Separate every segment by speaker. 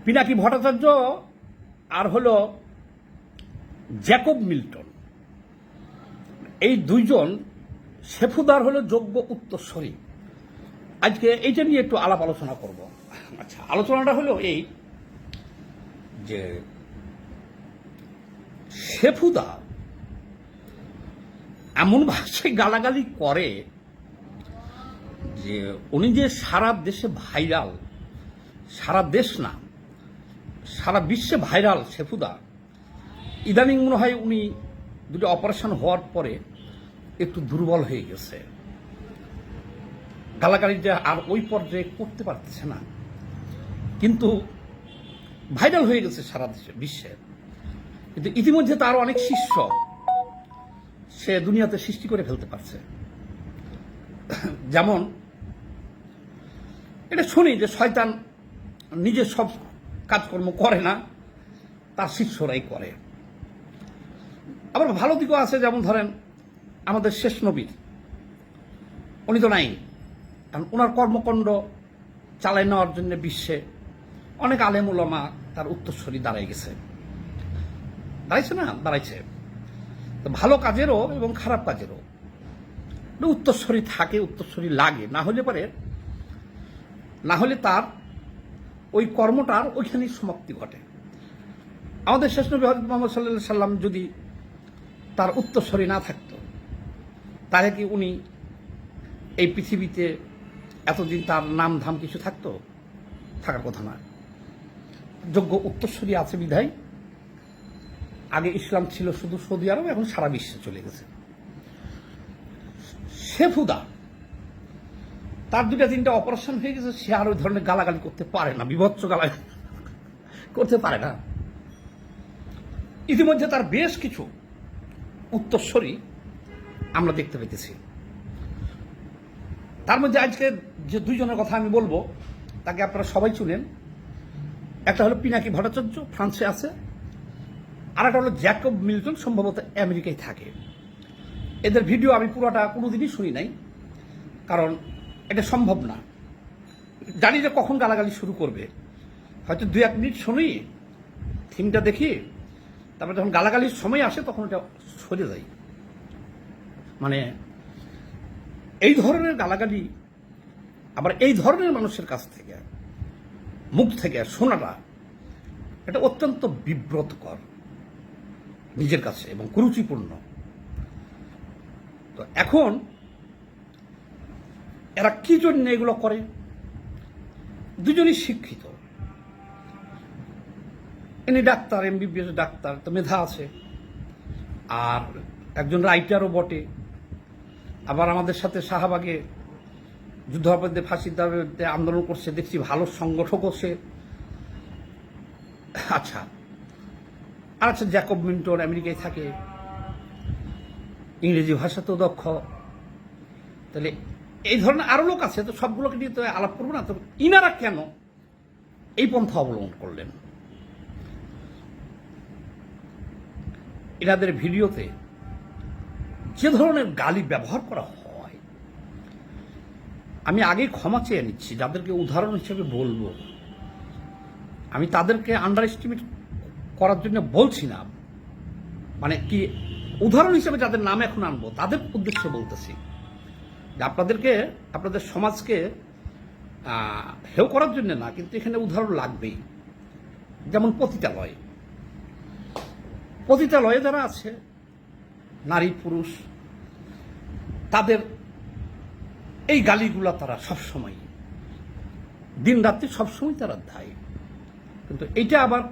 Speaker 1: পিনাকি ভট্টাচার্য আর হলো Jacob Milton, এই দুইজন শেফুদার হলো যোগ্য উত্তরসূরি। আজকে এইটা নিয়ে একটু আলাপ আলোচনা করব। আচ্ছা, আলোচনাটা হলো এই যে শেফুদা এমন ভাষায় গালাগালি করে যে উনি যে সারা দেশে ভাইরাল, সারা দেশ না সারা বিশ্বে ভাইরাল শেফুদা, ইদানিং মনে হয় উনি দুটো অপারেশন হওয়ার পরে একটু দুর্বল হয়ে গেছে, গালাগালিটা আর ওই পর্যায়ে করতে পারতেছে না, কিন্তু ভাইরাল হয়ে গেছে সারা দেশে বিশ্বে। কিন্তু ইতিমধ্যে তার অনেক শিষ্য সে দুনিয়াতে সৃষ্টি করে ফেলতে পারছে। যেমন এটা শুনি যে শয়তান নিজে সব কাজকর্ম করে না, তার শিষ্যরাই করে। আবার ভালো দিকও আছে, যেমন ধরেন আমাদের শেষ নবী, উনি তো নাই, কারণ ওনার কর্মকাণ্ড চালাই নেওয়ার জন্য বিশ্বে অনেক আলেম ওলামা তার উত্তরসূরি দাঁড়াই গেছে, দাঁড়াইছে না, দাঁড়াইছে। তো ভালো কাজেরও এবং খারাপ কাজেরও উত্তরসূরি থাকে, উত্তরসূরি লাগে, না হলে তার ওই কর্মটার ওইখানেই সমাপ্তি ঘটে। আমাদের শেষ নবী হযরত মুহাম্মদ সাল্লাল্লাহু আলাইহি সাল্লাম যদি তার উত্তরসূরি না থাকতো, তাহলে কি উনি এই পৃথিবীতে এতদিন তার নাম ধাম কিছু থাকতো? থাকার কথা না। যোগ্য উত্তরসূরি আছে বিধায় আগে ইসলাম ছিল শুধু সৌদি আরব, এখন সারা বিশ্বে চলে গেছে। শেফুদা তার দুটা তিনটা অপারেশন হয়ে গেছে, সে আর ওই ধরনের গালাগালি করতে পারে না, বিভৎস গালাগালি করতে পারে না। ইতিমধ্যে তার বেশ কিছু উত্তরসূরি আমরা দেখতে পেতেছি। তার মধ্যে আজকে যে দুইজনের কথা আমি বলবো, তাকে আপনারা সবাই চিনেন। একটা হলো পিনাকি ভট্টাচার্য, ফ্রান্সে আছে, আর একটা হলো জ্যাকব মিল্টন, সম্ভবত আমেরিকায় থাকে। এদের ভিডিও আমি পুরোটা কোনোদিনই শুনি নাই, কারণ এটা সম্ভব না। জানি যে কখন গালাগালি শুরু করবে, হয়তো 2-1 মিনিট শুনি, থিমটা দেখি, তারপরে যখন গালাগালির সময় আসে তখন এটা সরে যায়। মানে এই ধরনের গালাগালি আবার এই ধরনের মানুষের কাছ থেকে, মুখ থেকে শোনাটা, এটা অত্যন্ত বিব্রতকর নিজের কাছে এবং কুরুচিপূর্ণ। তো এখন এরা কি জন্য এগুলো করে? দুজনই শিক্ষিত, ইনি ডাক্তার, এমবিবিএস ডাক্তার, তো মেধা আছে, আর একজন রাইটারও বটে। আবার আমাদের সাথে শাহবাগে যুদ্ধাপরাধীদের ফাঁসির দাবিতে আন্দোলন করছে, দেখছি ভালো সংগঠকও সে। আচ্ছা, আর আচ্ছা, জ্যাকব মিল্টন আমেরিকায় থাকে, ইংরেজি ভাষাতেও দক্ষ। তাহলে এই ধরনের আরো লোক আছে, তো সবগুলোকে নিয়ে তো আলাপ করবো না। তো ইনারা কেন এই পন্থা অবলম্বন করলেন? এনাদের ভিডিওতে যে ধরনের গালি ব্যবহার করা হয়, আমি আগে ক্ষমা চেয়ে নিচ্ছি যাদেরকে উদাহরণ হিসেবে বলবো, আমি তাদেরকে আন্ডার এস্টিমেট করার জন্য বলছি না, মানে কি উদাহরণ হিসেবে যাদের নাম এখন আনবো তাদের উদ্দেশ্যে বলতেছি যে আপনাদের সমাজকে হেয় করার জন্য না, কিন্তু এখানে উদাহরণ লাগবেই। যেমন পতিতালয়ে যারা আছে, নারী পুরুষ, তাদের এই গালিগুলা তারা সবসময়, দিন রাত্রি সবসময় তারা দায়ী, কিন্তু এইটা আবার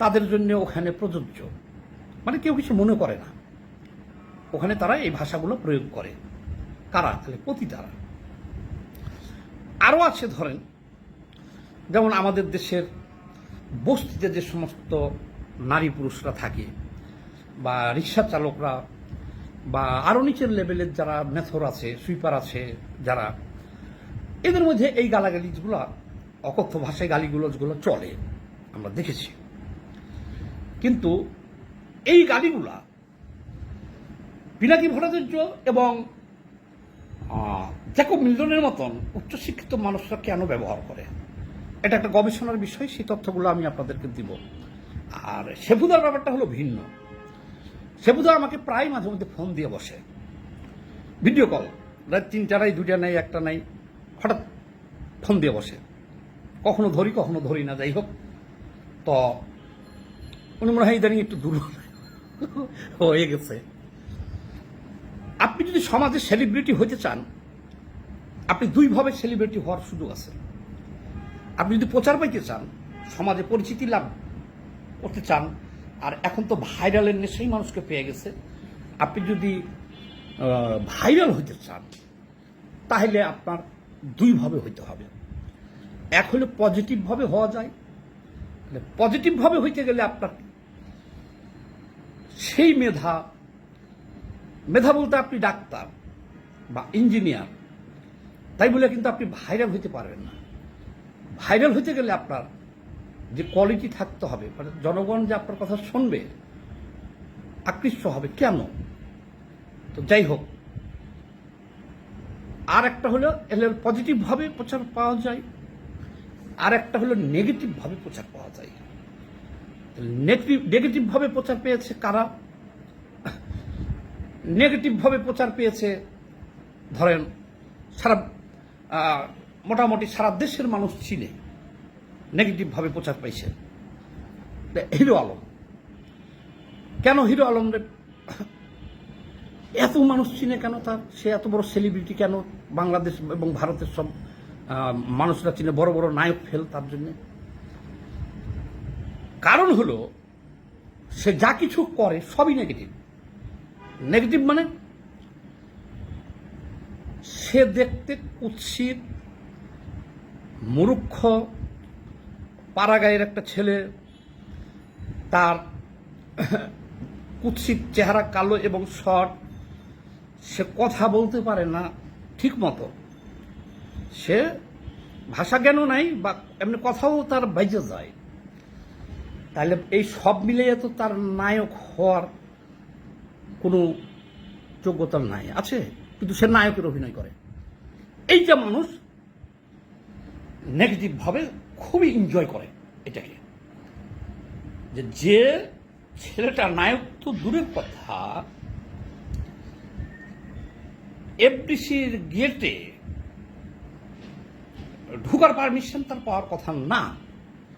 Speaker 1: তাদের জন্য ওখানে প্রযোজ্য, মানে কেউ কিছু মনে করে না, ওখানে তারা এই ভাষাগুলো প্রয়োগ করে। কারা? তাহলে পতিতারা। আরও আছে, ধরেন যেমন আমাদের দেশের বস্তিতে যে সমস্ত নারী পুরুষরা থাকে, বা রিক্সা চালকরা, বা আরও নিচের লেভেলের যারা মেথর আছে, সুইপার আছে যারা, এদের মধ্যে এই গালাগালিগুলো, অকথ্য ভাষায় গালিগুলোজগুলো চলে, আমরা দেখেছি। কিন্তু এই গালিগুলা পিনাকি ভট্টাচার্য এবং জ্যাকব মিল্টনের মতন উচ্চশিক্ষিত মানুষরা কেন ব্যবহার করে? এটা একটা গবেষণার বিষয়, সেই তথ্যগুলো আমি আপনাদেরকে দিব। আর শেফুদার ব্যাপারটা হলো ভিন্ন। শেফুদা আমাকে প্রায় মাঝে মধ্যে ফোন দিয়ে বসে, ভিডিও কল, রাত 3টা নাই, 2টা নাই, 1টা নাই, হঠাৎ ফোন দিয়ে বসে। কখনো ধরি কখনো ধরি না, যাই হোক। তো উনি মনে হয় ইদানিং একটু দুর্বল হয়ে গেছে। আপনি যদি সমাজে সেলিব্রিটি হতে চান, আপনি দুইভাবে সেলিব্রিটি হওয়ার সুযোগ আছে। আপনি যদি প্রচার পাইতে চান, সমাজে পরিচিতি লাভ করতে চান, আর এখন তো ভাইরালের নেশাই মানুষকে পেয়ে গেছে, আপনি যদি ভাইরাল হইতে চান তাহলে আপনার দুইভাবে হইতে হবে। এক হলে পজিটিভভাবে হওয়া যায়। পজিটিভভাবে হইতে গেলে আপনার সেই মেধা বলতে আপনি ডাক্তার বা ইঞ্জিনিয়ার, তাই বলে কিন্তু আপনি ভাইরাল হইতে পারবেন না। ভাইরাল হইতে গেলে আপনার যে কোয়ালিটি থাকতে হবে, মানে জনগণ যে আপনার কথা শুনবে, আকৃষ্ট হবে। কেন? তো যাই হোক, আর একটা হলো পজিটিভভাবে প্রচার পাওয়া যায়, আর একটা হলো নেগেটিভভাবে প্রচার পাওয়া যায়। নেগেটিভভাবে প্রচার পেয়েছে কারা? নেগেটিভভাবে প্রচার পেয়েছে ধরেন মোটামুটি সারা দেশের মানুষ চিনে, নেগেটিভভাবে প্রচার পাইছে হিরো আলম। কেন হিরো আলমের এত মানুষ চিনে? কেন তার সে এত বড় সেলিব্রিটি? কেন বাংলাদেশ এবং ভারতের সব মানুষরা চিনে? বড় বড় নায়ক ফেল তার জন্য। কারণ হলো সে যা কিছু করে সবই নেগেটিভ। নেগেটিভ মানে সে দেখতে কুৎসিত, মূর্খ, পাড়াগাঁয়ের একটা ছেলে, তার কুৎসিত চেহারা, কালো এবং শর্ট, সে কথা বলতে পারে না ঠিক মতো, সে ভাষা জ্ঞানও নাই বা এমনি কথাও তার বাইজে যায়। তাহলে এই সব মিলিয়ে তো তার নায়ক হওয়ার কোনো যোগ্যতা নাই। আছে, কিন্তু সে নায়কের অভিনয় করে। এইটা মানুষ নেগেটিভভাবে খুবই এনজয় করে এটাকে, যে ছেলেটা নায়ক তো দূরের কথা, এফডিসির গেটে ঢুকার পারমিশন তার পাওয়ার কথা না।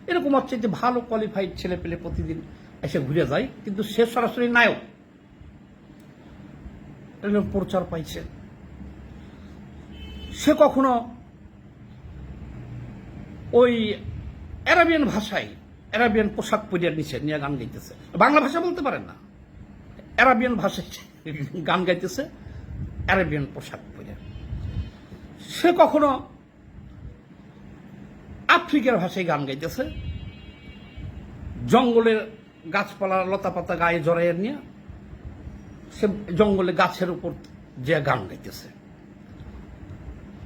Speaker 1: এরকম হচ্ছে যে ভালো কোয়ালিফাইড ছেলে পেলে প্রতিদিন এসে ঘুরে যায়, কিন্তু সে সরাসরি নায়ক, প্রচার পাইছে। সে কখনো ওই অ্যারাবিয়ান পোশাক পরিয়ার নিচে নিয়ে গান গাইতেছে, বাংলা ভাষা বলতে পারেন না, অ্যারাবিয়ান ভাষায় গান গাইতেছে, অ্যারাবিয়ান পোশাক পরিয়া। সে কখনো আফ্রিকার ভাষায় গান গাইতেছে, জঙ্গলের গাছপালা লতা পাতা গায়ে জড়াইয়ে নিয়ে সে জঙ্গলে গাছের উপর যে গান গাইতেছে।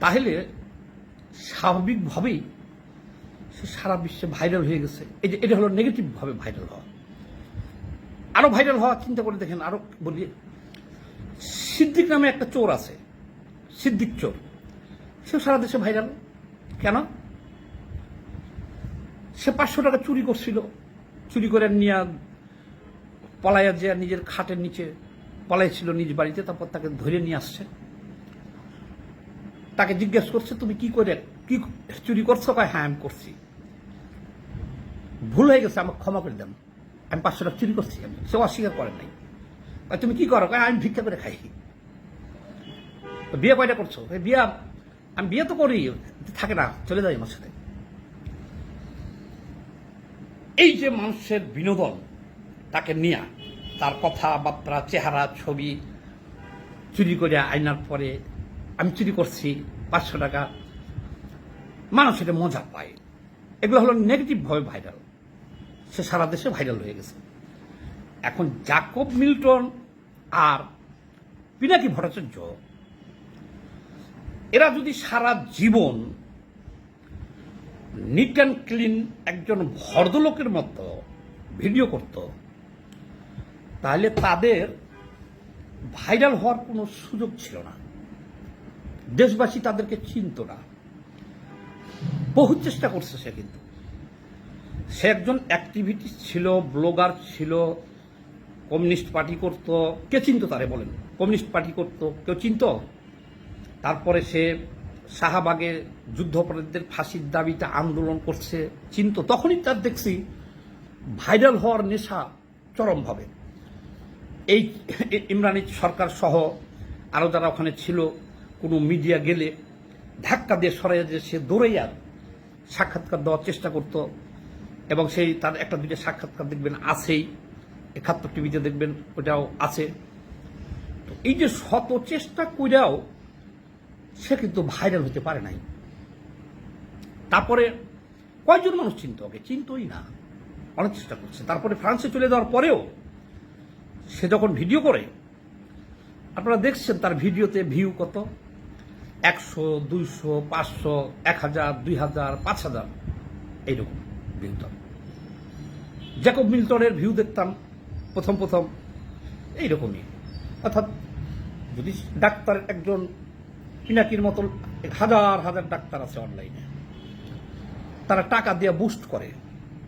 Speaker 1: তাহলে স্বাভাবিকভাবেই সে সারা বিশ্বে ভাইরাল হয়ে গেছে। এটা হলো নেগেটিভভাবে ভাইরাল হওয়া। আরো ভাইরাল হওয়া চিন্তা করে দেখেন। আরো বলি, সিদ্দিক নামে একটা চোর আছে, সিদ্দিক চোর, সে সারা দেশে ভাইরাল। কেন? সে 500 টাকা চুরি করছিল, চুরি করে নিয়ে পলাইয়া যে নিজের খাটের নিচে পলাইছিল নিজ বাড়িতে, তারপর তাকে ধরে নিয়ে আসছে। তাকে জিজ্ঞেস করছে, তুমি কি চুরি করছো? কয়, হ্যাঁ আমি করছি, ভুল হয়ে গেছে, আমাকে ক্ষমা করে দেন, আমি 500 টাকা চুরি করছি। সে অস্বীকার করেন নাই। তুমি কি করো? কয়, আমি ভিক্ষা করে খাই। বিয়ে কয়টা করছো? আমি বিয়ে তো করি, থাকে না, চলে যাই আমার সাথে। এই যে মানুষের বিনোদন, তাকে নিয়ে তার কথাবার্তা, চেহারা, ছবি চুরি করে আইনার পরে আমি চুরি করছি 500 টাকা, মানুষ এটা মজা পায়। এগুলো হলো নেগেটিভভাবে ভাইরাল। সে সারা দেশে ভাইরাল হয়ে গেছে। এখন জাকব মিল্টন আর পিনাকি ভট্টাচার্য, এরা যদি সারা জীবন নিট অ্যান্ড ক্লিন একজন ভদ্রলোকের মতো ভিডিও করত, তাহলে তাদের ভাইরাল হওয়ার কোনো সুযোগ ছিল না। দেশবাসী তাদেরকে চিনত না। বহু চেষ্টা করছে সে, কিন্তু সে একজন অ্যাক্টিভিটিস্ট ছিল, ব্লগার ছিল, কমিউনিস্ট পার্টি করতো। কে চিনত তারে বলেন? কমিউনিস্ট পার্টি করতো, কেউ চিনত? তারপরে সে শাহবাগে যুদ্ধাপরাধীদের ফাঁসির দাবিতে আন্দোলন করছে, চিনত? তখনই তার দেখছি ভাইরাল হওয়ার নেশা চরমভাবে। এই ইমরানি সরকার সহ আরও যারা ওখানে ছিল, কোনো মিডিয়া গেলে ধাক্কা দিয়ে সরাইয়া যে সে দৌড়াইয়া সাক্ষাৎকার দেওয়ার চেষ্টা করত, এবং সেই তার একটা দুইটা সাক্ষাৎকার দেখবেন আছেই, ৭১ টিভিতে দেখবেন ওটাও আছে। তো এই যে শত চেষ্টা কইরাও সে কিন্তু ভাইরাল হতে পারে নাই। তারপরে কয়জন মানুষ চিনত ওকে? চিন্তই না, অনেক চেষ্টা করছে। তারপরে ফ্রান্সে চলে যাওয়ার পরেও সে যখন ভিডিও করে, আপনারা দেখছেন তার ভিডিওতে ভিউ কত, 100, 200, 500, 1000, 2000, 5000 এইরকম ভিউ। জ্যাকব মিল্টনের ভিউ দেখতাম প্রথম এইরকমই। অর্থাৎ যদি ডাক্তার একজন পিনাকির মতো হাজার হাজার ডাক্তার আছে অনলাইনে, তারা টাকা দিয়ে বুস্ট করে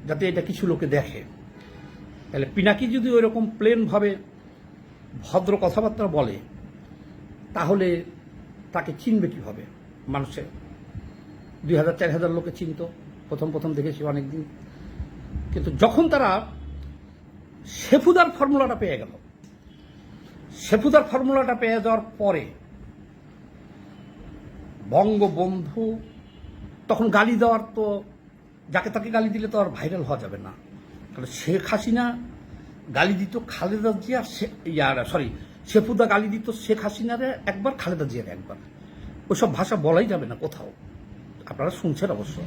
Speaker 1: যাতে এটা কিছু লোকে দেখে, তাহলে পিনাকি যদি ওই রকম প্লেনভাবে ভদ্র কথাবার্তা বলে, তাহলে তাকে চিনবে কীভাবে মানুষে? 2000-4000 লোকে চিনত প্রথম দেখেছি অনেকদিন। কিন্তু যখন তারা শেফুদার ফর্মুলাটা পেয়ে গেল, শেফুদার ফর্মুলাটা পেয়ে যাওয়ার পরে বঙ্গবন্ধু তখন গালি দেওয়ার, তো যাকে তাকে গালি দিলে তো আর ভাইরাল হওয়া যাবে না। কারণ শেখ হাসিনা গালি দিত খালেদা জিয়া, শেফুদা গালি দিত শেখ হাসিনারে একবার, খালেদা জিয়ার একবার। ওইসব ভাষা বলাই যাবে না কোথাও, আপনারা শুনছেন অবশ্য।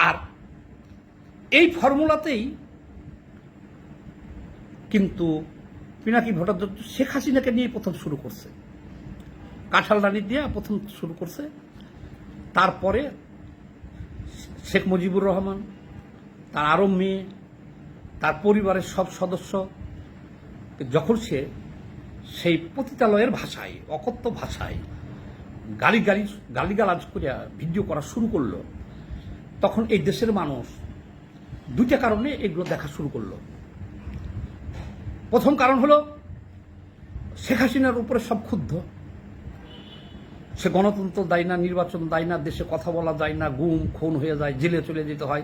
Speaker 1: আর এই ফর্মুলাতেই কিন্তু পিনাকি ভট্টাচার্য শেখ হাসিনাকে নিয়ে প্রথম শুরু করছে, কাঁঠাল রানী দিয়ে প্রথম শুরু করছে। তারপরে শেখ মুজিবুর রহমান, তার আরো মেয়ে, তার পরিবারের সব সদস্য, যখন সে সেই পতিতালয়ের ভাষায়, অকথ্য ভাষায় গালিগালাজ করে ভিডিও করা শুরু করলো, তখন এই দেশের মানুষ দুইটা কারণে এগুলো দেখা শুরু করলো। প্রথম কারণ হলো শেখ হাসিনার উপরে সব ক্ষুব্ধ, সে গণতন্ত্র দেয় না, নির্বাচন দেয় না, দেশে কথা বলা যায় না, গুম খুন হয়ে যায়, জেলে চলে যেতে হয়,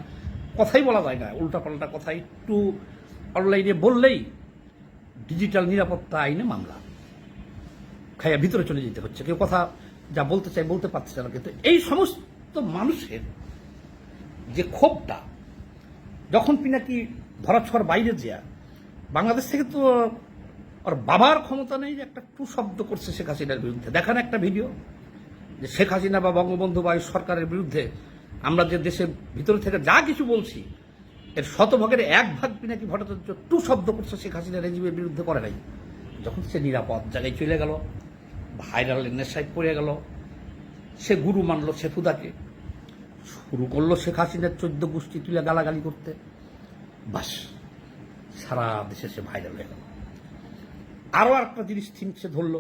Speaker 1: কথাই বলা যায় না, উল্টাপাল্টা কথা একটু অনলাইনে বললেই ডিজিটাল নিরাপত্তা আইনে মামলা খাইয়া ভিতরে চলে যেতে হচ্ছে, কেউ কথা যা বলতে চায় বলতে পারছে না। কিন্তু এই সমস্ত মানুষের যে ক্ষোভটা, যখন পিনাকি ধরাছোঁয়ার বাইরে যা বাংলাদেশ থেকে, তো আর বাবার ক্ষমতা নেই যে একটা টু শব্দ করছে শেখ হাসিনার বিরুদ্ধে। দেখান একটা ভিডিও যে শেখ হাসিনা বা বঙ্গবন্ধু বা সরকারের বিরুদ্ধে আমরা যে দেশের ভিতরে থেকে যা কিছু বলছি, এর 100 ভাগের 1 ভাগ পিনাকি ভট্টাচার্য টু শব্দ করছে শেখ হাসিনা রেজিমের বিরুদ্ধে করে নাই। যখন সে নিরাপদ জায়গায় চলে গেল, ভাইরালের নেশায় পড়ে গেল, সে গুরু মানল শেফুদাকে, শুরু করলো শেখ হাসিনার 14 গোষ্ঠী তুলে গালাগালি করতে, বাস সারা দেশে সে ভাইরাল হয়ে গেল। আরও একটা জিনিস সে ধরলো,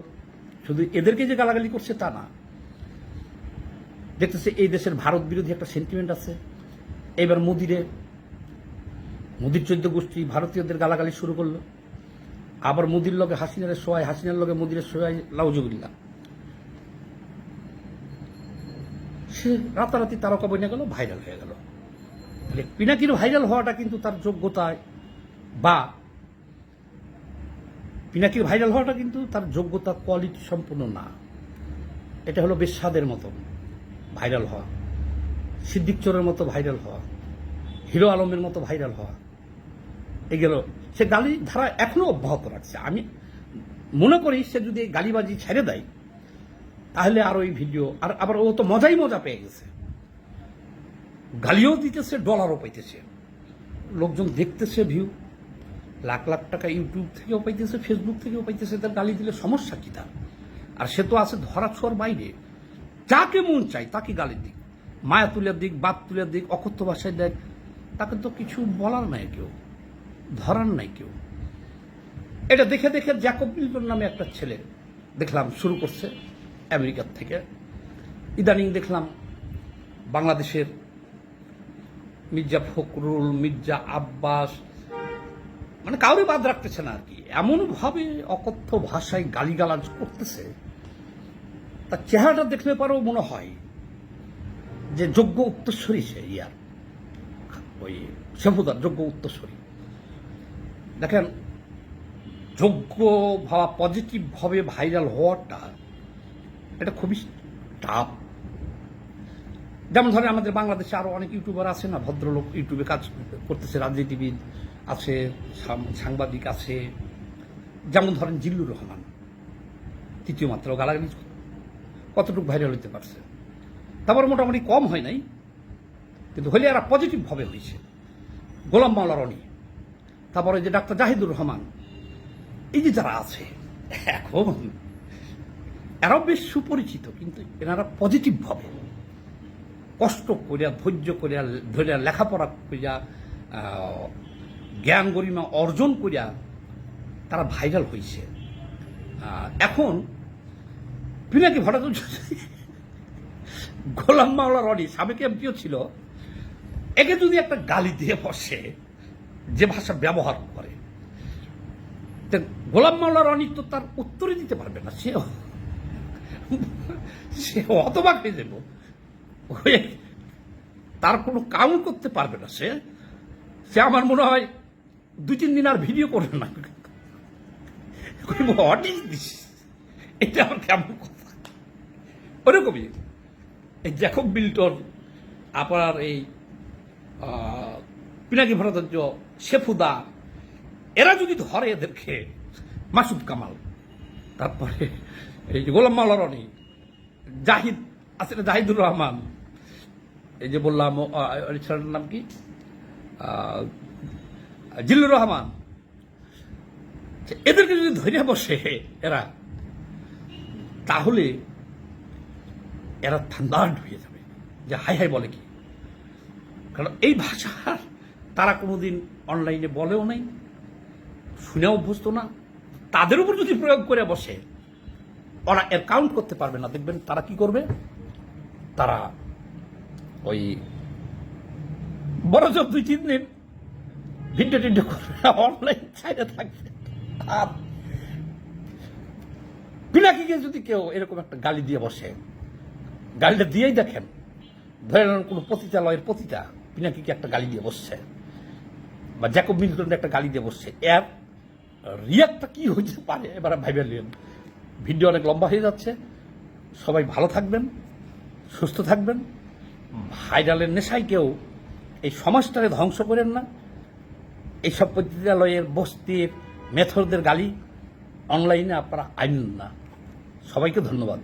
Speaker 1: শুধু এদেরকে যে গালাগালি করছে তা না, দেখতেছে এই দেশের ভারত বিরোধী একটা সেন্টিমেন্ট আছে। এবার মোদির 14 গোষ্ঠী ভারতীয়দের গালাগালি শুরু করলো, আবার মোদির লগে হাসিনার সোয়াই, হাসিনার লগে মোদির সোয়াই, লাউজুবিল্লা। সে রাতারাতি তারকা বনে গেল, ভাইরাল হয়ে গেল। তাহলে পিনাকির ভাইরাল হওয়াটা কিন্তু তার যোগ্যতায়, বা পিনাকির ভাইরাল হওয়াটা কিন্তু তার যোগ্যতা কোয়ালিটি সম্পূর্ণ না। এটা হলো বেশ্যাদের মতো ভাইরাল হওয়া, সিদ্দিক চোরের মতো ভাইরাল হওয়া, হিরো আলমের মতো ভাইরাল হওয়া। এগুলো সে গালি ধারা এখনো অব্যাহত রাখছে। আমি মনে করি সে যদি গালিবাজি ছেড়ে দেয়, তাহলে আর ওই ভিডিও, আর আবার ও তো মজাই মজা পেয়ে গেছে, গালিও দিতেছে, ডলারও পাইতেছে, লোকজন দেখতেছে, ভিউ লাখ লাখ টাকা ইউটিউব থেকেও পাইতেছে, ফেসবুক থেকেও পাইতেছে। তার গালি দিলে সমস্যা কি তার? আর সে তো আছে ধরা ছোঁয়ার বাইরে, যাকে মন চাই তাকে গালি দিক, মায়া তুলে দিক, বাপ তুলে দিক, অকথ্য ভাষায় দেখ, তাকে তো কিছু বলার নাই, কেউ ধরার নাই কেউ। এটা দেখে দেখে জ্যাকব মিল্টন নামে একটা ছেলে দেখলাম শুরু করছে আমেরিকার থেকে। ইদানিং দেখলাম বাংলাদেশের মির্জা ফখরুল, মির্জা আব্বাস, মানে কাউরে বাদ রাখতেছে না আর কি, এমনভাবে অকথ্য ভাষায় গালিগালাজ করতেছে, তার চেহারাটা দেখলে পরেও মনে হয় যে যোগ্য উত্তরস্বরী সে ইয়ার ওই শেফুদার যোগ্য উত্তরস্বরী। দেখেন, যোগ্য ভাবা পজিটিভ ভাবে ভাইরাল হওয়াটা এটা খুবই টাফ। যেমন ধরেন আমাদের বাংলাদেশে আরো অনেক ইউটিউবার আছে না, ভদ্রলোক ইউটিউবে কাজ করতেছে, রাজনীতিবিদ আছে, সাংবাদিক আছে, যেমন ধরেন জিল্লুর রহমান, তৃতীয় মাত্র গালাগালি কতটুকু ভাইরাল হইতে পারছে, তারপর মোটামুটি কম হয় নাই, কিন্তু হলে এরা পজিটিভ ভাবে হয়েছে। গোলাম মাওলা রনি, তারপরে যে ডাক্তার জাহিদুর রহমান, এই যে যারা আছে এখন এরাও বেশ সুপরিচিত, কিন্তু এনারা পজিটিভ ভাবে কষ্ট করিয়া, ধৈর্য করিয়া, ধরিয়া, লেখাপড়া করিয়া, জ্ঞান গরিমা অর্জন করিয়া তারা ভাইরাল হয়েছে। এখন পিনাকি ভট্টাচার্য, গোলাম মাওলা রনি সাবেক এমপিও ছিল, একে যদি একটা গালি দিয়ে বসে, যে ভাষা ব্যবহার করে, গোলাম মাওলা রনি তো তার উত্তরই দিতে পারবে না, সে হতবাক হয়ে যাব, তার কোনো কাউন্ট করতে পারবে না। সে আমার মনে হয় 2-3 দিন আর ভিডিও করবে না। হোয়াট ইজ দিস, এটা আমার কেমন কথা। ওরকমই এই জ্যাকব মিল্টন, আপনার এই পিনাকি ভট্টাচার্য, শেফুদা, এরা যদি ধরে এদেরকে, মাসুদ কামাল, তারপরে এই যে গোলাম মাওলা রনি, জাহিদ আছে না, জাহিদুর রহমান, এই যে বললাম ছেলেটার নাম কি, জিল্লুর রহমান, এদেরকে যদি ধরে বসে এরা, তাহলে এরা থান্ডার্ড হয়ে যাবে, যে হাই হাই বলে কি। কারণ এই ভাষা তারা কোনোদিন অনলাইনে বলেও নাই, শুনে অভ্যস্ত না, তাদের উপর যদি প্রয়োগ করে বসে, ওরা এর কাউন্ট করতে পারবে না। দেখবেন তারা কি করবে, তারা ওই বড় সব 2-3 দিন ভিডিও টিডিও করবে, অনলাইন সাইডে থাকবে। আর পিনাকিকে যদি কেউ এরকম একটা গালি দিয়ে বসে, গালিটা দিয়েই দেখেন, ধরে নেন কোনো পতিতালয়ের পতিতা পিনাকিকে একটা গালি দিয়ে বসছে, বা জ্যাকব মিল্টনকে একটা গালি দিয়ে বসছে, এর রিয়াক্টটা কি হইতে পারে এবার ভাইবে নিন। ভিডিও অনেক লম্বা হয়ে যাচ্ছে, সবাই ভালো থাকবেন, সুস্থ থাকবেন, ভাইরালের নেশায় কেউ এই সমাজটাকে ধ্বংস করেন না। এইসব পতিতালয়ের বস্তির মেথরদের গালি অনলাইনে আপনারা আইনেন না। সবাইকে ধন্যবাদ।